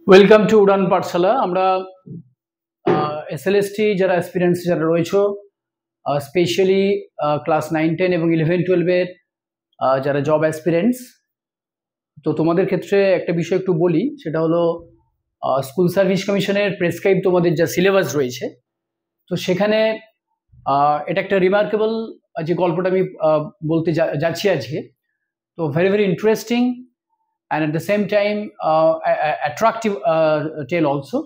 Welcome to উড়ান পাঠশালা। আমরা SLST যারা aspirants যারা রয়েছে, স্পেশালি ক্লাস 9, 10 এবং 11, 12-এর যারা জব অ্যাসপিরেন্টস, তো তোমাদের ক্ষেত্রে একটা বিষয় একটু বলি, সেটা হলো স্কুল সার্ভিস কমিশনের প্রেসক্রাইব তোমাদের যা সিলেবাস রয়েছে, তো সেখানে এটা একটা রিমার্কেবল যে গল্পটা আমি বলতে যাচ্ছি আজকে, তো very very interesting and at the same time attractive tale also.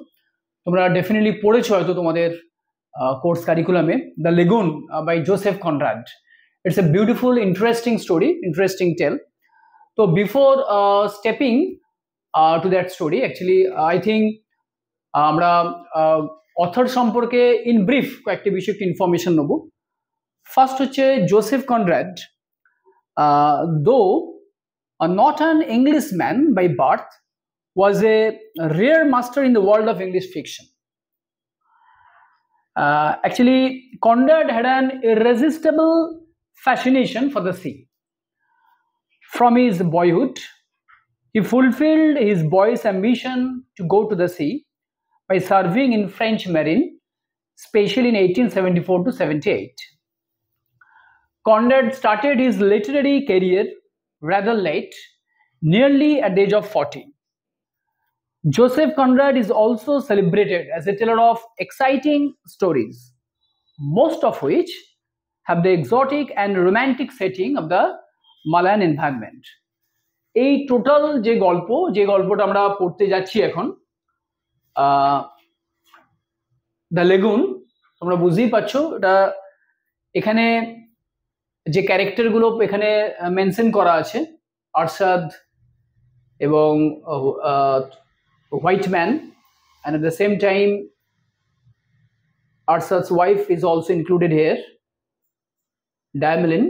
তোমরা ডেফিনেটলি পড়েছো হয়তো তোমাদের কোর্স কারিকুলামে the lagoon by Joseph Conrad. It's a beautiful interesting story, interesting tale. তো before stepping to that story, actually I think আমরা author সম্পর্কে in brief কয়েকটি বিষয় একটু ইনফরমেশন নেব। ফার্স্ট হচ্ছে জোসেফ কনরাড, দো not an Englishman by birth, was a rare master in the world of English fiction. Actually, Conrad had an irresistible fascination for the sea. From his boyhood, he fulfilled his boy's ambition to go to the sea by serving in French Marine, especially in 1874 to 78. Conrad started his literary career rather late, nearly at the age of 40. Joseph Conrad is also celebrated as a teller of exciting stories, most of which have the exotic and romantic setting of the Malayan environment. এই total যে গল্পটা আমরা পড়তে যাচ্ছি এখন, the lagoon, তোমরা বুঝতেই পারছো এটা এখানে যে ক্যারেক্টারগুলো এখানে মেনশন করা আছে, আরশাদ এবং white man, and at the same time Arsad's wife is also included here, Diamylin.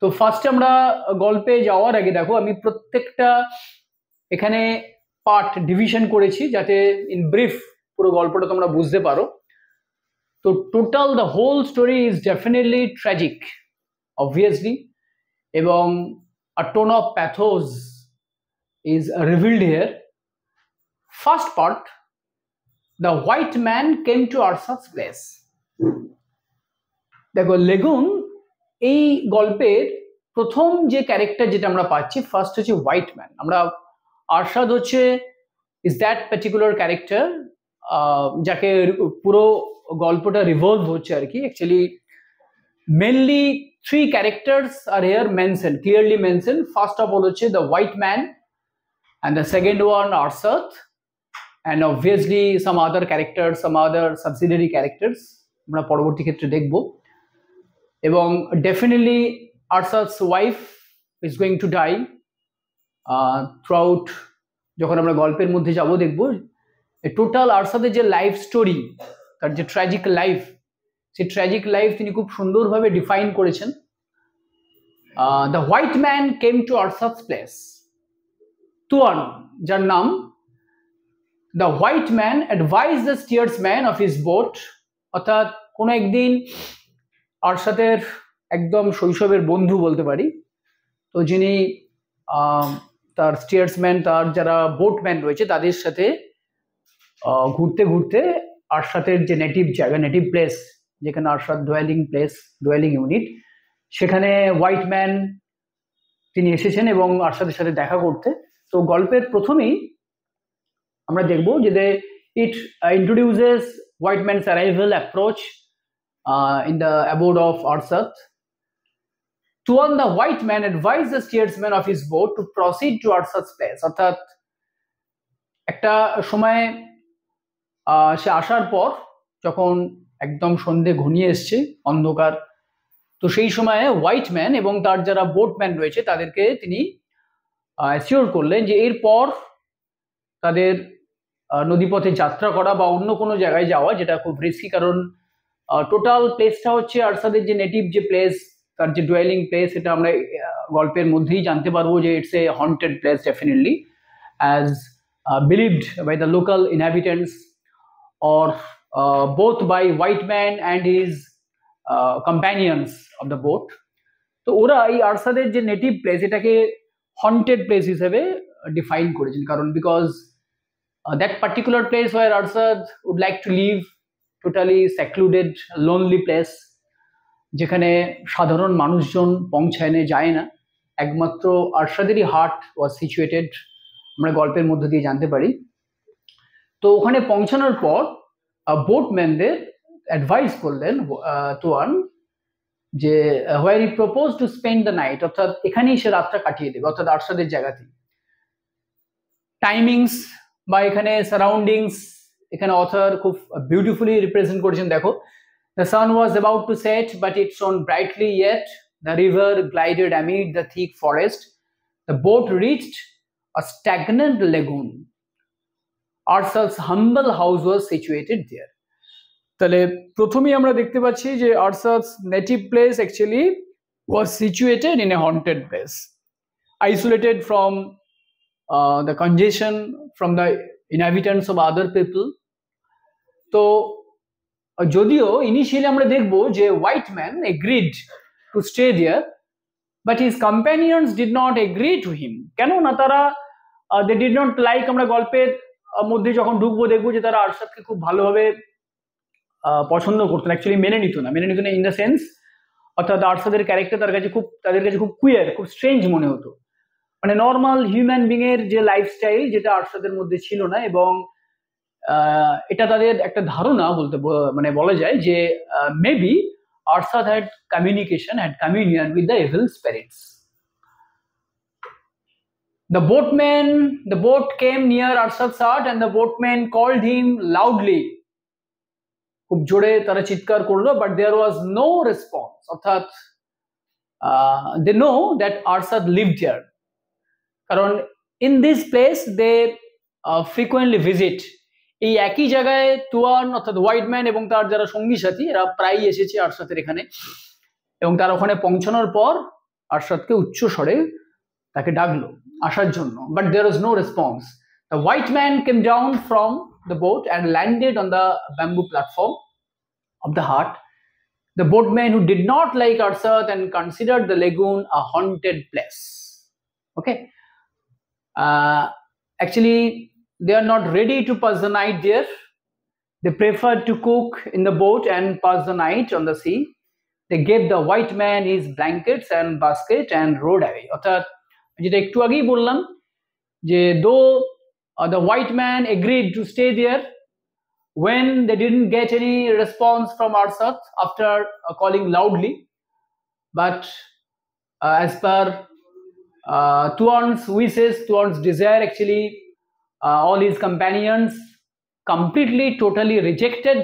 তো ফার্স্ট আমরা গল্পে যাওয়ার আগে দেখো, আমি প্রত্যেকটা এখানে পার্ট ডিভিশন করেছি যাতে ইন ব্রিফ পুরো গল্পটা তোমরা বুঝতে পারো। তো total the whole story is definitely tragic, obviously, এবং a tone of pathos is revealed here. First part, the white man came to Arsad's place. দেখো লেগুন এই গল্পের প্রথম যে ক্যারেক্টার যেটা আমরা পাচ্ছি, ফার্স্ট হচ্ছে হোয়াইট ম্যান। আমরা আরশাদ হচ্ছে ইজ দ্যাট পার্টিকুলার ক্যারেক্টার যাকে পুরো গল্পটা রিভলভ হচ্ছে আর কি। Actually mainly three characters are here mentioned, clearly mentioned. First of all হচ্ছে the white man, and the second one Arsad, and obviously some other characters, some other subsidiary characters আমরা পরবর্তী ক্ষেত্রে দেখব। এবং definitely Arsad's wife is going to die throughout। যখন আমরা গল্পের মধ্যে যাব দেখব টোটাল আরসাদের যে লাইফ স্টোরি, তার যে ট্র্যাজিক লাইফ, সেই ট্র্যাজিক লাইফ তিনি খুব সুন্দরভাবে ডিফাইন করেছেন। The white man came to Arsat's place. Tuan, যার নাম, the white man advise the steersman of his boat, অর্থাৎ কোনো একদিন আরসাদের একদম শৈশবের বন্ধু বলতে পারি, তো যিনি তার স্টিয়ার্সম্যান, তার যারা বোটম্যান রয়েছে তাদের সাথে ঘুরতে ঘুরতে আরসাদের যে নেটিভ জায়গা, নেটিভ প্লেস, যেখানে আরশাদ ডোয়েলিং প্লেস, ডোয়েলিং ইউনিট, সেখানে হোয়াইট ম্যান তিনি এসেছেন এবং আরশাদের সাথে দেখা করতে। তো গল্পের প্রথমেই আমরা দেখব যে it introduces white man's arrival, approach in the aboard of Arsat. Tuan the white man advised the steersman of his boat to proceed to Arsad's place, অর্থাৎ একটা সময় সে আসার পর যখন একদম সন্ধে ঘনিয়ে এসছে, অন্ধকার, তো সেই সময়ে হোয়াইট ম্যান এবং তার যারা বোটম্যান রয়েছে তাদেরকে তিনি অ্যাসিওর করলেন যে এরপর তাদের নদীপথে যাত্রা করা বা অন্য কোনো জায়গায় যাওয়া, যেটা খুব রিস্কি, কারণ টোটাল প্লেসটা হচ্ছে আরসাদের যে নেটিভ যে প্লেস, তার যে ডোয়েলিং প্লেস, এটা আমরা গল্পের মধ্যেই জানতে পারবো যে it's a haunted place definitely, as believed by the local inhabitants or both by white man and his companions of the boat. তো ওরা এই আরসাদের যে নেটিভ প্লেস এটাকে হন্টেড প্লেস হিসেবে ডিফাইন করেছেন, কারণ because that particular place where Arshad would like to live, totally secluded, lonely place, যেখানে সাধারণ মানুষজন পৌঁছায় যায় না, একমাত্র আরশাদেরই হার্ট ওয়াজ সিচুয়েটেড, আমরা গল্পের মধ্য দিয়ে জানতে পারি। তো ওখানে পৌঁছানোর পর বোটম্যানদের অ্যাডভাইস করলেন তোয়ান যে where he propose to spend the night, অর্থাৎ এখানেই সে রাতটা কাটিয়ে দেবে, অর্থাৎ আরশাদের জায়গাতেই। টাইমিংস বা এখানে সারাউন্ডিংস এখানে অথর খুব বিউটিফুলি রিপ্রেজেন্ট করেছেন। দেখো, the sun was about to set but it shone brightly yet, the river glided amid the thick forest, the boat reached a stagnant lagoon, Arshad's humble house was situated there. তাহলে প্রথমেই আমরা দেখতে পাচ্ছি যে Arshad's native place actually was situated in a haunted place, isolated from the congestion, from the inhabitants of other people. তো যদিও initially আমরা দেখবো যে white man agreed to stay there, but his companions did not agree to him. কেন না, তারা they did not like, আমরা গল্পের মধ্যে যখন ঢুকবো দেখবো যে তারা আরশাদকে খুব ভালোভাবে পছন্দ করতেন, অ্যাকচুয়ালি মেনে নিত না ইন দ্য সেন্স, অর্থাৎ আরশাদের ক্যারেক্টার তাদের কাছে খুব কুইয়ার, খুব স্ট্রেঞ্জ মনে হতো, মানে নর্মাল হিউম্যান বিং এর যে লাইফস্টাইল যেটা আরশাদের মধ্যে ছিল না। এবং এটা তাদের একটা ধারণা মানে বলা যায় যে maybe Arshad had communion with the evil spirits. The boat came near Arshad's hut and the boatman called him loudly. খুব জোরে তারা চিৎকার করলো, but there was no response, অর্থাৎ they know that Arshad lived here, কারণ in this place they frequently visit. এই একই জায়গায় তোয়ান অর্থাৎ হোয়াইট ম্যান এবং তার যারা সঙ্গী সাথী এরা প্রায়ই এসেছে আরশাদের এখানে, এবং তার ওখানে পৌঁছানোর পর আরশাদকে উচ্চ স্বরে তাকে ডাকলো আসার জন্য, but there was no response. The white man came down from the boat and landed on the bamboo platform of the hut. The boatman who did not like Arshad and considered the lagoon a haunted place. Okay, actually they are not ready to pass the night there. They preferred to cook in the boat and pass the night on the sea. They gave the white man his blankets and basket and rode away. অর্থাৎ যেটা একটু আগেই বললাম যে though the white man agreed to stay there, when they didn't get any response from Arshad after calling loudly, but as per Tuan's wishes, Tuan's desire, actually all his companions completely, totally rejected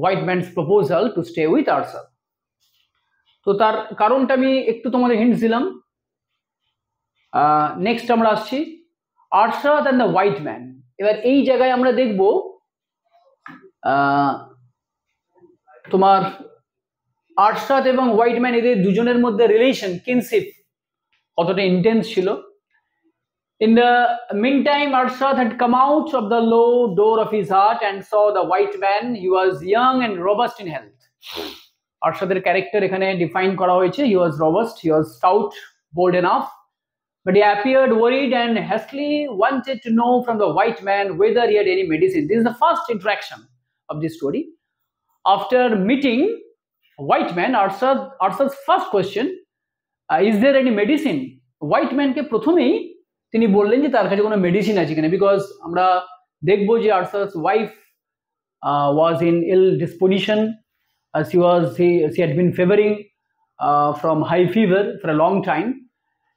white man's proposal to stay with Arshad. তো তার কারণটা আমি একটু তোমাদের hints দিলাম। Next আমরা আসছি Arshad and the white man. এবার এই জায়গায় আমরা দেখব তোমার আরশাদ এবং হোয়াইট ম্যান এদের দুজনের মধ্যে রিলেশন, কিনশিপ কতটা ইন্টেন্স ছিল। In the meantime, Arshad had come out of the low door of his hut and saw the white man. He was young and robust in health. Arshader character এখানে define করা হয়েছে, he was robust, he was stout, bold enough, but he appeared worried and hastily wanted to know from the white man whether he had any medicine. This is the first interaction of this story. After meeting white man, Arshad's first question, is there any medicine? White man কে প্রথমেই তিনি বললেন যে তার কাছে কোনো medicine আছে কিনা, because আমরা দেখবো যে Arshad's wife was in ill disposition. She had been fevering from high fever for a long time,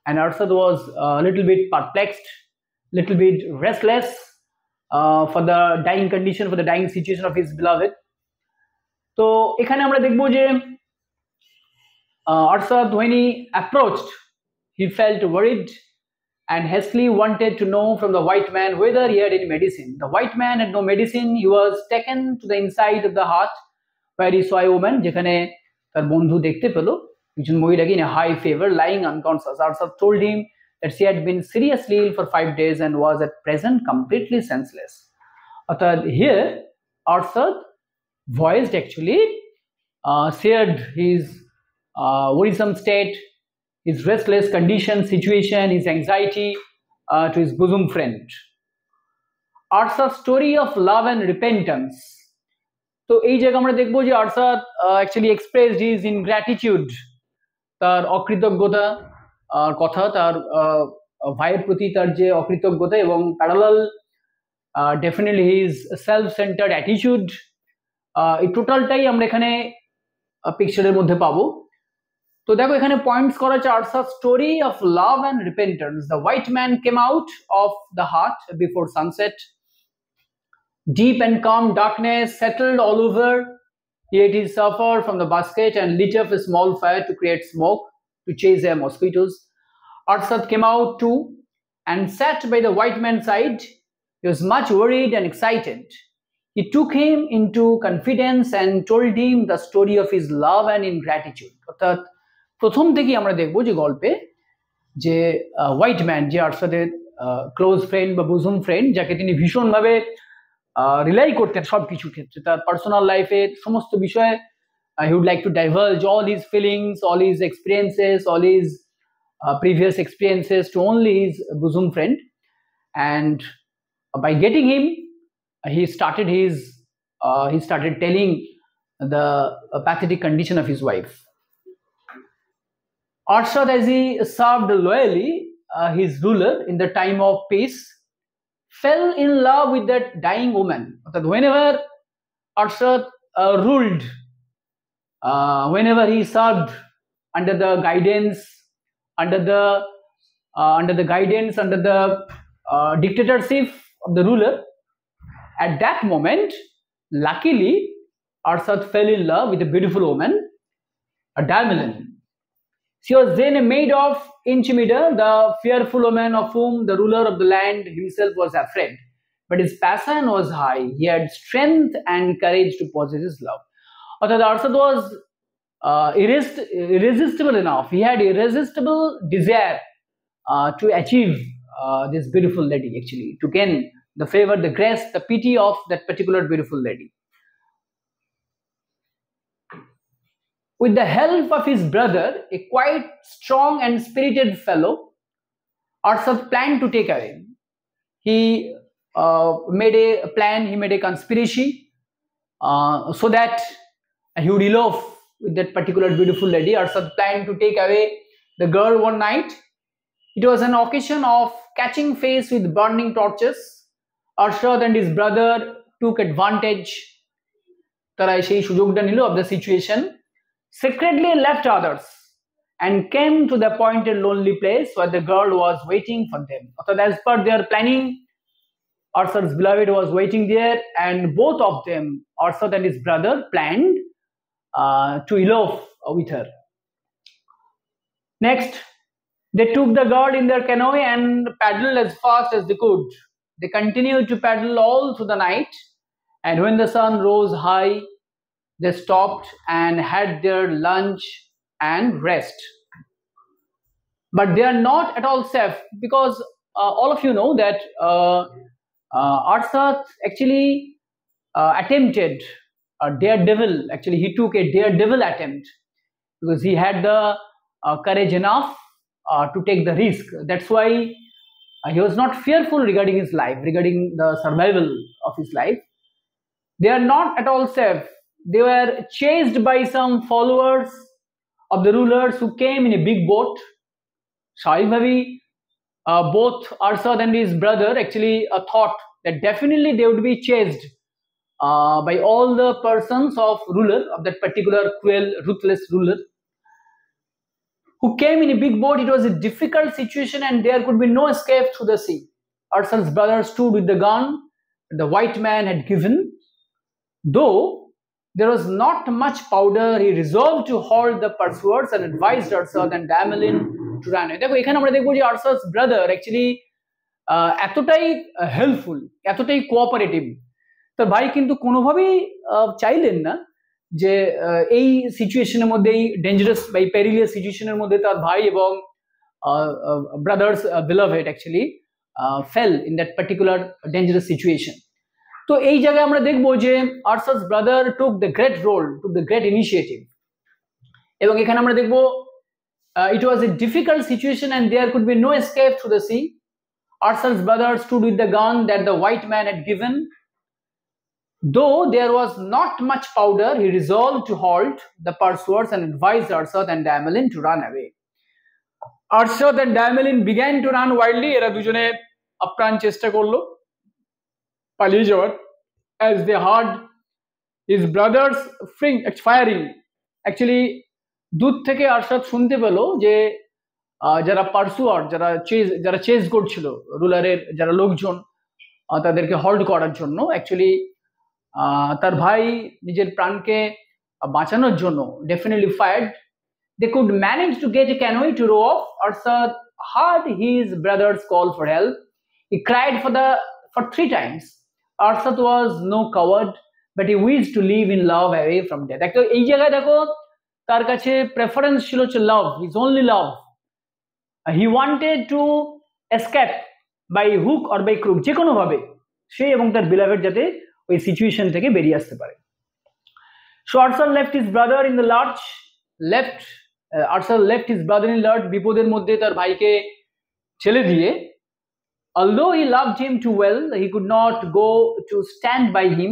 and Arshad was a little bit perplexed, little bit restless for the dying condition, for the dying situation of his beloved. তো এখানে আমরা দেখবো যে Arshad, when he approached, he felt worried and hastily wanted to know from the white man whether he had any medicine. The white man had no medicine. He was taken to the inside of the hut where he saw a woman, যেখানে তার বন্ধু দেখতে পেল একজন মহিলাকে in a high fever lying unconscious. Arshad told him that she had been seriously ill for 5 days and was at present completely senseless. অর্থাৎ here Arshad voiced, actually shared his worrisome state, his restless condition, situation, his anxiety to his bosom friend. Arsa's story of love and repentance. তো এই জায়গায় আমরা দেখবো যে আরসাদ actually expressed his ingratitude, তার অকৃতজ্ঞতা কথা, তার ভাইয়ের প্রতি তার যে অকৃতজ্ঞতা, এবং parallel definitely his self-centered attitude, এই টোটালটাই আমরা এখানে পিকচারের মধ্যে পাবো। তো দেখো এখানে পয়েন্টস করা আছে আরসা's story of love and repentance. The white man came out of the hut before sunset. Deep and calm darkness settled all over. Yet he suffered from the basket and lit up a small fire to create smoke to chase away mosquitoes. Arsad came out too and sat by the white man's side. He was much worried and excited. He took him into confidence and told him the story of his love and ingratitude. অর্থাৎ প্রথম থেকেই আমরা দেখবো যে গল্পে যে white man, যে আরসাদের close friend বা বুজুম ফ্রেন্ড, যাকে তিনি ভীষণভাবে রিলাই করতেন সব কিছু ক্ষেত্রে, তার পার্সোনাল লাইফের সমস্ত বিষয়ে he would like to divulge all his feelings, all his experiences, all his previous experiences to only his bosom friend. And by getting him, he started telling the pathetic condition of his wife. Arshad, as he served loyally his ruler in the time of peace, fell in love with that dying woman. Whenever Arshad ruled, whenever he served under the guidance, under the dictatorship of the ruler, at that moment, luckily, Arshad fell in love with a beautiful woman, a Damelin. She was then a maid of Inchimida, the fearful woman of whom the ruler of the land himself was afraid. But his passion was high. He had strength and courage to possess his love. Arthad Arsad was irresistible enough. He had irresistible desire to achieve this beautiful lady, actually, to gain the favor, the grace, the pity of that particular beautiful lady. With the help of his brother, a quite strong and spirited fellow, Arsad planned to take away. He made a plan, he made a conspiracy so that he would elope with that particular beautiful lady. Arsad planned to take away the girl one night. It was an occasion of catching face with burning torches. Arsad and his brother took advantage of the situation, secretly left others, and came to the appointed lonely place where the girl was waiting for them. So as per their planning, Arsad's beloved was waiting there, and both of them, Arsad and his brother, planned to elope with her. Next, they took the girl in their canoe and paddled as fast as they could. They continued to paddle all through the night, and when the sun rose high, they stopped and had their lunch and rest. But they are not at all safe, because all of you know that Arsad actually attempted a daredevil. Actually, he took a daredevil attempt because he had the courage enough to take the risk. That's why he was not fearful regarding his life, regarding the survival of his life. They are not at all safe. They were chased by some followers of the rulers who came in a big boat. Shaivavi, both Arsad and his brother actually thought that definitely they would be chased by all the persons of ruler, of that particular cruel, ruthless ruler, who came in a big boat. It was a difficult situation and there could be no escape through the sea. Arsad's brother stood with the gun that the white man had given. Though there was not much powder, he resolved to halt the pursuers and advised Arsad and Damelin to run away. দেখো এখানে আমরা দেখবো যে Arsad's brother actually এতটাই helpful, এতটাই cooperative, তার ভাই কিন্তু কোনোভাবেই চাইলেন না যে এই সিচুয়েশনের মধ্যে, এই ডেঞ্জারাস বা এই পেরিলিয়াস সিচুয়েশনের মধ্যে তার ভাই এবং brothers beloved actually fell in that particular dangerous situation. তো এই জায়গায় আমরা দেখবো যে Arsad's brother took the great role, took the great initiative. এবং এখানে আমরা দেখবো it was a difficult situation and there could be no escape through the sea. Arsad's brother stood with the gun that the white man had given. Though there was not much powder, he resolved to halt the pursuers and advised Arsad and Damelin to run away. Arsad and Damelin began to run wildly. এরা দুজনে আপ্রাণ চেষ্টা করলো পালিয়ে যাওয়ার, as they heard his brothers firing. Actually, দূর থেকে আরশাদ শুনতে পেল যে যারা পার্সুয়ার, যারা চেজ করছিল রুলারের যারা লোকজন, তাদেরকে হল্ড করার জন্য, অ্যাকচুয়ালি তার ভাই নিজের প্রাণকে বাঁচানোর জন্য definitely fired. They could manage to get a canoe to row off. Arsad heard his brother's call for help. He cried for 3 times. Arsad was no coward, but he wished to live in love away from death. একটা এই জায়গায় দেখো তার কাছে preference ছিল হচ্ছে love, his only love. He wanted to escape by hook or by crook, যে কোনো ভাবে সে এবং তার beloved যাতে ওই সিচুয়েশন থেকে বেরিয়ে আসতে পারে. So Arsad left his brother in the lurch. Arsad left his brother in lurch, বিপদের মধ্যে তার ভাইকে ছেড়ে দিয়ে. Although he loved him too well, he could not go to stand by him,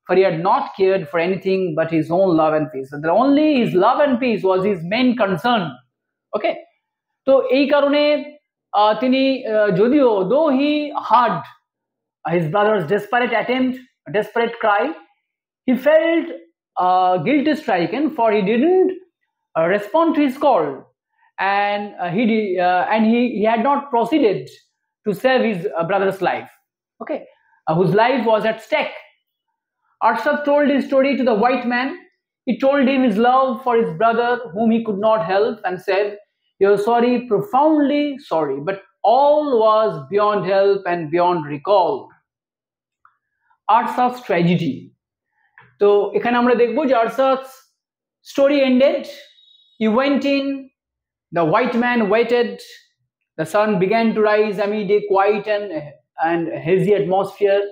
for he had not cared for anything but his own love and peace. And only his love and peace was his main concern. Okay, তো এই কারণে তিনি যদিও though he heard his brother's desperate attempt, a desperate cry, he felt guilty stricken, for he didn't respond to his call, and he had not proceeded to save his brother's life, okay, whose life was at stake. Arsad told his story to the white man. He told him his love for his brother whom he could not help, and said, "You're sorry, profoundly sorry, but all was beyond help and beyond recall." Arsad's tragedy. তো এখানে আমরা দেখবো যে Arsad's story ended. He went in, the white man waited, the sun began to rise amid a quiet and hazy atmosphere.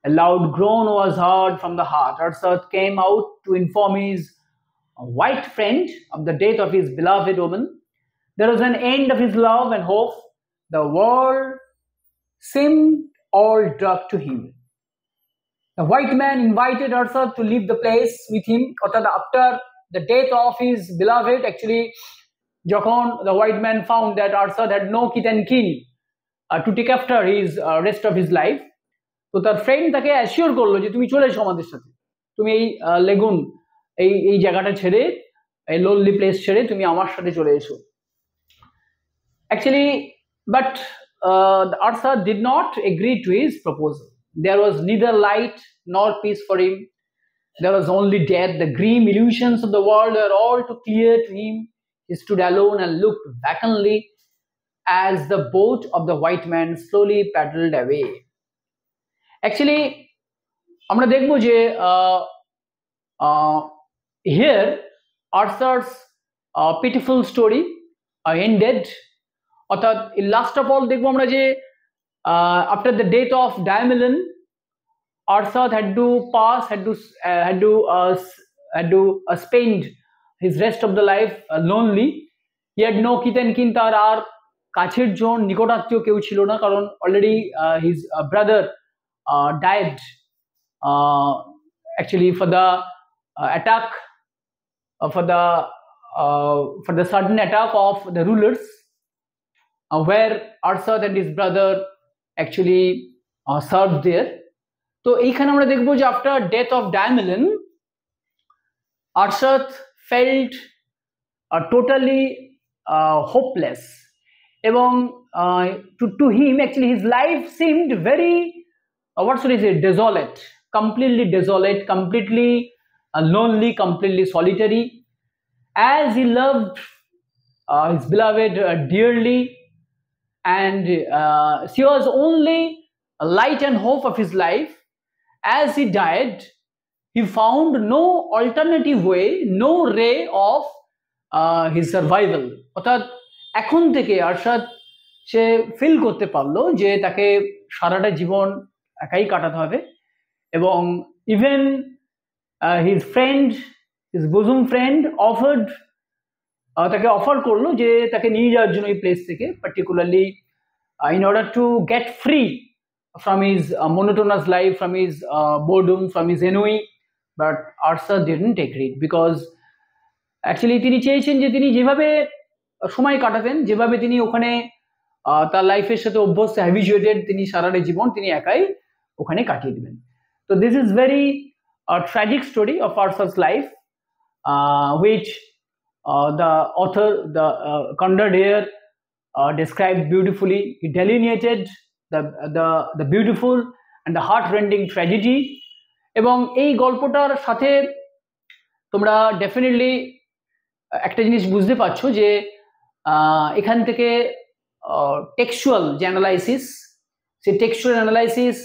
A loud groan was heard from the heart. Arsad came out to inform his white friend of the death of his beloved woman. There was an end of his love and hope. The world seemed all dark to him. The white man invited Arsad to leave the place with him. After the death of his beloved, actually, যখন the white man found that Arsad had no kith and kin to take after his rest of his life, তো তার friend তাকে assure করলো যে তুমি চলে এসো আমাদের সাথে, তুমি এই লেগুন এই জায়গাটা ছেড়ে, এই লোনলি প্লেস ছেড়ে তুমি আমার সাথে চলে এসো. Actually, but Arsad did not agree to his proposal. There was neither light nor peace for him. There was only death. The grim illusions of the world were all too clear to him. He stood alone and looked vacantly as the boat of the white man slowly paddled away. Actually, আমরা দেখবো যে here Arsad's pitiful story ended. অর্থাৎ last of all দেখবো আমরা যে after the death of Damelin, Arsad had to spend his rest of the life lonely. He had no kith and kin, তার আর কাছের জন নিকটাত্মীয় কেউ ছিল না, কারণ already his brother died actually for the attack, for the sudden attack of the rulers, where Arsad and his brother actually served there. তো এইখানে আমরা দেখবো যে after death of Damelin, Arsad felt totally hopeless, এবং to him actually his life seemed very what should I say, desolate, completely lonely, completely solitary, as he loved his beloved dearly, and she was only a light and hope of his life. As he died, he found no alternative way, no ray of his survival. অর্থাৎ এখন থেকে আরশাদ সে feel করতে পারলো যে তাকে সারাটা জীবন একাই কাটাতে হবে, এবং even his friend, his bosom friend তাকে অফার করলো যে তাকে নিয়ে যাওয়ার জন্য এই প্লেস থেকে, particularly in order to get free from his monotonous life, from his boredom, from his ennui. But Arthur didn't agree because actually তিনি চেয়েছেন যে তিনি যেভাবে সময় কাটাতেন, যেভাবে তিনি ওখানে তার লাইফের সাথে অভ্যস্ত, হ্যাবিচুয়েটেড, তিনি সারাটা জীবন তিনি একাই ওখানে কাটিয়ে দিবেন। তো this is very tragic story of Arthur's life, which the author, the Conrad here, described beautifully. He delineated the beautiful and the heart-rending tragedy. এবং এই গল্পটার সাথে তোমরা ডেফিনেটলি একটা জিনিস বুঝতে পারছো যে এখান থেকে টেক্সচুয়াল যে অ্যানালাইসিস, সেই টেক্সচুয়াল অ্যানালাইসিস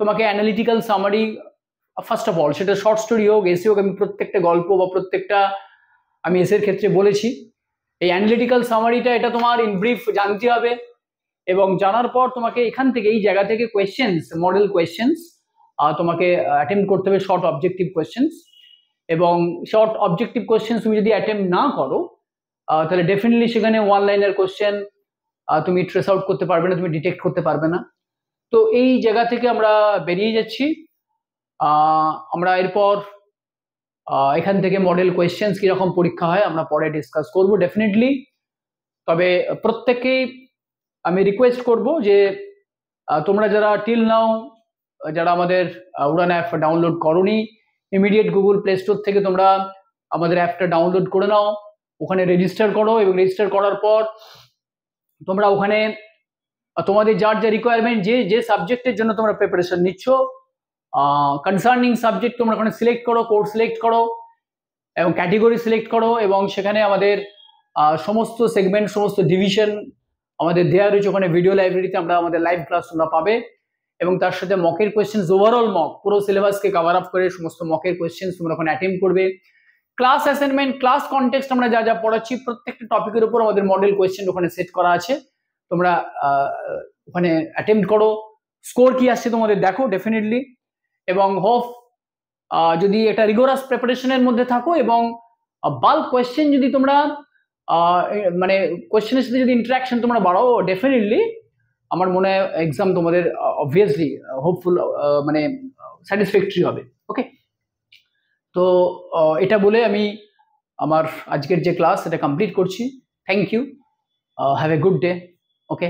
তোমাকে analytical summary, first of all সেটা শর্ট স্টোরি হোক, এসে হোক, আমি প্রত্যেকটা গল্প বা প্রত্যেকটা আমি এসের ক্ষেত্রে বলেছি, এই অ্যানালিটিক্যাল সামারিটা এটা তোমার ইন ব্রিফ জানতে হবে। এবং জানার পর তোমাকে এখান থেকে, এই জায়গা থেকে কোয়েশ্চেন্স, মডেল কোয়েশ্চেন্স তোমাকে অ্যাটেম্প করতে হবে, শর্ট অবজেক্টিভ কোয়েশ্চেন্স। এবং শর্ট অবজেক্টিভ কোয়েশ্চেন্স তুমি যদি অ্যাটেম্প না করো তাহলে ডেফিনেটলি সেখানে ওয়ান লাইনার কোয়েশ্চেন তুমি ট্রেস আউট করতে পারবে না, তুমি ডিটেক্ট করতে পারবে না। তো এই জায়গা থেকে আমরা বেরিয়ে যাচ্ছি। আমরা এরপর এখান থেকে মডেল কোয়েশ্চেন্স কিরকম পরীক্ষা হয় আমরা পরে ডিসকাস করব ডেফিনেটলি। তবে প্রত্যেককেই আমি রিকোয়েস্ট করব যে তোমরা যারা টিল নাও, যারা আমাদের উড়ান অ্যাপ ডাউনলোড করোনি, ইমিডিয়েট গুগল প্লে স্টোর থেকে তোমরা আমাদের অ্যাপটা ডাউনলোড করে নাও, ওখানে রেজিস্টার করো। এবং রেজিস্টার করার পর তোমরা ওখানে তোমাদের যার যা রিকোয়ারমেন্ট, যে সাবজেক্টের জন্য তোমরা প্রিপারেশন নিচ্ছ, কনসার্নিং সাবজেক্ট তোমরা ওখানে সিলেক্ট করো, কোর্স সিলেক্ট করো এবং ক্যাটেগরি সিলেক্ট করো। এবং সেখানে আমাদের সমস্ত সেগমেন্ট, সমস্ত ডিভিশন আমাদের দেওয়া রয়েছে ওখানে ভিডিও লাইব্রেরিতে। আমরা আমাদের লাইভ ক্লাস তোমরা পাবে এবং তার সাথে মকের কোয়েশ্চেন্স, ওভারঅল মক, পুরো সিলেবাসকে কভার আপ করে সমস্ত মকের কোয়েশ্চেন্স তোমরা ওখানে অ্যাটেম্প করবে। ক্লাস অ্যাসাইনমেন্ট, ক্লাস কনটেক্সট আমরা যা যা পড়াচ্ছি প্রত্যেকটা টপিকের উপর আমাদের মডেল কোয়েশ্চেন ওখানে সেট করা আছে, তোমরা ওখানে অ্যাটেম্প করো। স্কোর কি আসছে তোমাদের দেখো ডেফিনেটলি। এবং হোপ যদি একটা রিগোরাস প্রিপারেশনের মধ্যে থাকো এবং বাল্ক কোয়েশ্চেন যদি তোমরা মানে কোয়েশ্চেনের সাথে যদি ইন্টারাকশন তোমরা বাড়াও, ডেফিনেটলি আমার মনে হয় এক্সাম তোমাদের অবভিয়াসলি হোপফুল মানে স্যাটিসফ্যাক্টরি হবে। ওকে, তো এটা বলে আমি আমার আজকের যে ক্লাস এটা কমপ্লিট করছি। Thank you, have a good day. Okay.